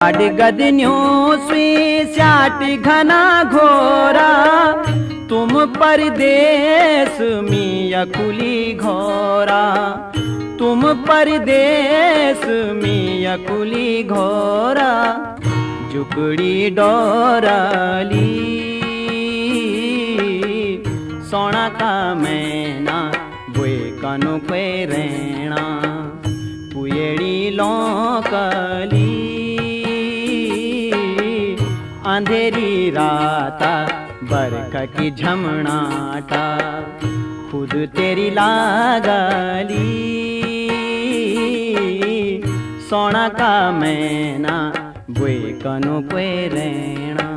गदन्यों सुई स्याटी घना घोरा, तुम परदेश में अकुली घोरा, तुम परदेश में अकुली घोरा, जुकड़ी डोराली सोना का मैना बुए कनु पे रेणा पुएड़ी लौकली अंधेरी राता बरखा की झमनाटा खुद तेरी लागली सोना का मैना बुए कनु पे रेणा।